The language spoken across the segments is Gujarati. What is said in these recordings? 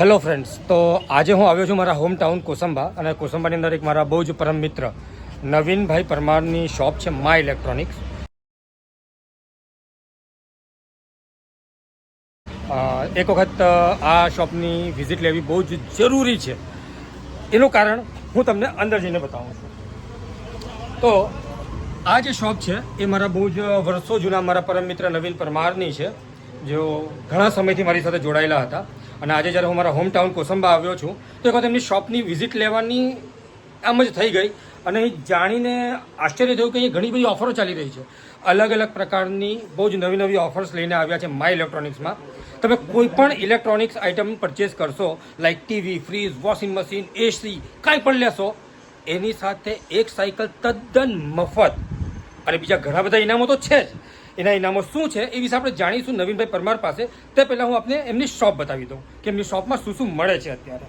હેલો ફ્રેન્ડ્સ, તો આજે હું આવ્યો છું મારા હોમ ટાઉન કોસંબા, અને કોસંબાની અંદર એક મારા બહુ જ પરમ મિત્ર નવીનભાઈ પરમારની શોપ છે માય ઇલેક્ટ્રોનિક્સ. એક વખત આ શોપની વિઝિટ લેવી બહુ જ જરૂરી છે. એનું કારણ હું તમને અંદર જઈને બતાવું છું. તો આ જે શોપ છે એ મારા બહુ જ વર્ષો જૂના મારા પરમ મિત્ર નવીન પરમારની છે, જેઓ ઘણા સમયથી મારી સાથે જોડાયેલા હતા. અને આજે જ્યારે હું મારા હોમ ટાઉન કોસંબા આવ્યો છું તો એક વખત એમની શોપની વિઝિટ લેવાની આમ જ થઈ ગઈ, અને જાણીને આશ્ચર્ય થયું કે અહીં ઘણી બધી ઓફરો ચાલી રહી છે. અલગ અલગ પ્રકારની બહુ જ નવી નવી ઓફર્સ લઈને આવ્યા છે માય ઇલેક્ટ્રોનિક્સમાં. તમે કોઈ પણ ઇલેક્ટ્રોનિક્સ આઇટમ પરચેસ કરશો, like TV, fridge, washing machine, AC, કાંઈ પણ લેશો, એની સાથે એક સાયકલ તદ્દન મફત, અને બીજા ઘણા બધા ઇનામો તો છે જ. એના ઇનામો શું છે એ વિશે આપણે જાણીશું નવીનભાઈ પરમાર પાસે. તે પહેલાં હું આપને એમની શોપ બતાવી દઉં કે એમની શોપમાં શું શું મળે છે અત્યારે.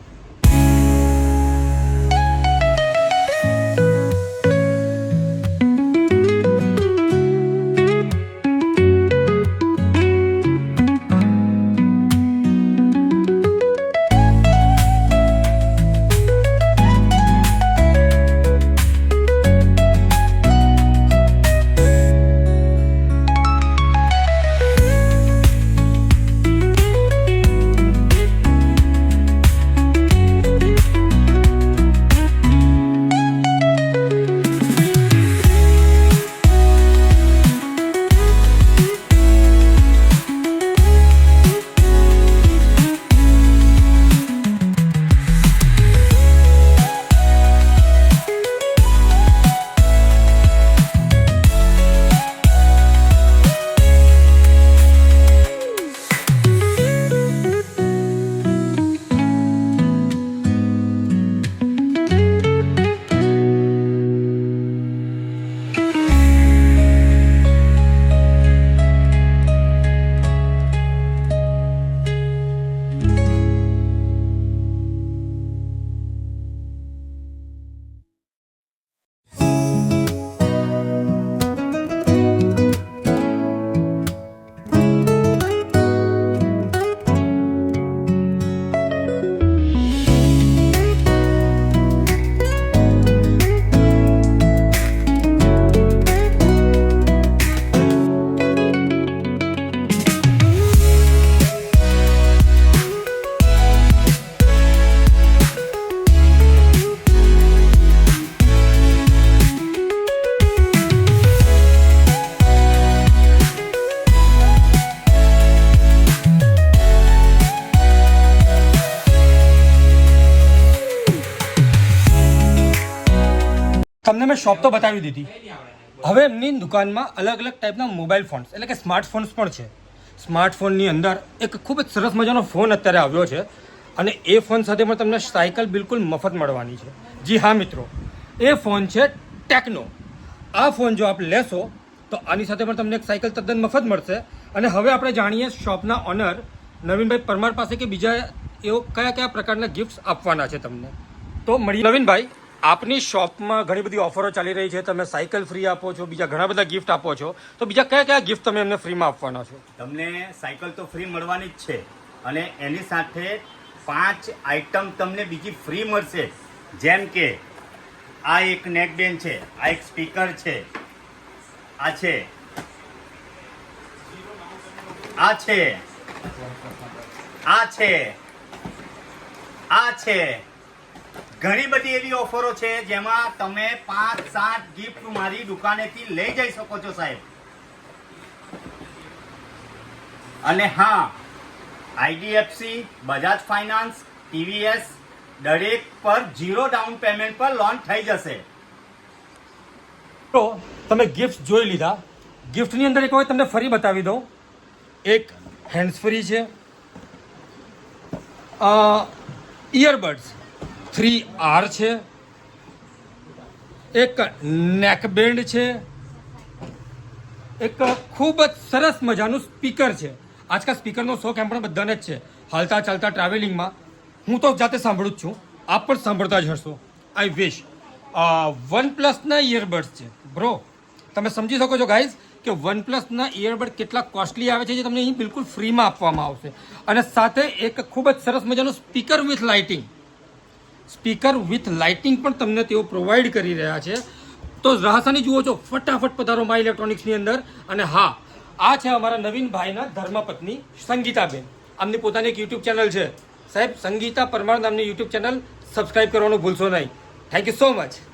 તમને મેં શોપ તો બતાવી દીધી. હવે એમની દુકાનમાં અલગ અલગ ટાઈપના મોબાઈલ ફોન્સ એટલે કે સ્માર્ટફોન્સ પણ છે. સ્માર્ટફોનની અંદર એક ખૂબ જ સરસ મજાનો ફોન અત્યારે આવ્યો છે, અને એ ફોન સાથે પણ તમને સાયકલ બિલકુલ મફત મળવાની છે. જી હા મિત્રો, એ ફોન છે ટેકનો. આ ફોન જો આપ લેશો તો આની સાથે પણ તમને એક સાયકલ તદ્દન મફત મળશે. અને હવે આપણે જાણીએ શોપના ઓનર નવીનભાઈ પરમાર પાસે કે બીજા એવો કયા કયા પ્રકારના ગિફ્ટ્સ આપવાના છે તમને. તો મળીએ. નવીનભાઈ, આપની શોપમાં ઘણી બધી ઓફરો ચાલી રહી છે. તમે સાયકલ ફ્રી આપો છો, બીજા ઘણા બધા ગિફ્ટ આપો છો, તો બીજા કયા કયા ગિફ્ટ તમે એમને ફ્રીમાં આપવાના છો? તમને સાયકલ તો ફ્રી મળવાની જ છે, અને એની સાથે 5 આઇટમ તમને બીજી ફ્રી મળશે. જેમ કે આ એક નેકબેન્ડ છે, આ એક સ્પીકર છે, આ છે, આ છે, આ છે, આ છે. ઘણી બધી એવી ઓફરો છે જેમાં તમે 5-7 ગિફ્ટ મારી દુકાનેથી લઈ જઈ શકો છો સાહેબ. અને હા, આઈડીએફસી, બજાજ ફાઇનાન્સ, ટીવીએસ દરેક પર 0 ડાઉન પેમેન્ટ પર લોન થઈ જશે. તો તમે ગિફ્ટ જોઈ લીધા. ગિફ્ટની અંદર એક વખત તમને ફરી બતાવી દઉં. એક હેન્ડ્સ ફ્રી છે, ઇયરબડ્સ 3R છે, એક નેકબેન્ડ છે, એક ખૂબ જ સરસ મજાનું સ્પીકર છે. આજકાલ સ્પીકરનો શોખ એમ પણ બધાને જ છે. હાલતા ચાલતા ટ્રાવેલિંગમાં હું તો જાતે સાંભળું જ છું, આપ પણ સાંભળતા જ હશો. આઈ વિશ. OnePlusના ઇયરબડ્સ છે બ્રો. તમે સમજી શકો છો ગાઈઝ કે વનપ્લસના ઇયરબડ કેટલા કોસ્ટલી આવે છે જે તમને અહીં બિલકુલ ફ્રીમાં આપવામાં આવશે. અને સાથે એક ખૂબ જ સરસ મજાનું સ્પીકર વિથ લાઇટિંગ પણ તમને તેઓ પ્રોવાઈડ કરી રહ્યા છે. તો રાહસાની જુઓ છો, ફટાફટ પધારો મા ઇલેક્ટ્રોનિક્સની અંદર. અને હા, આ છે અમારા નવીન ભાઈના ધર્મપત્ની સંગીતાબેન. આમની પોતાની એક યુટ્યુબ ચેનલ છે. સાહેબ, સંગીતા પરમાર નામની યુટ્યુબ ચેનલ સબસ્ક્રાઇબ કરવાનું ભૂલશો નહીં. Thank you so much.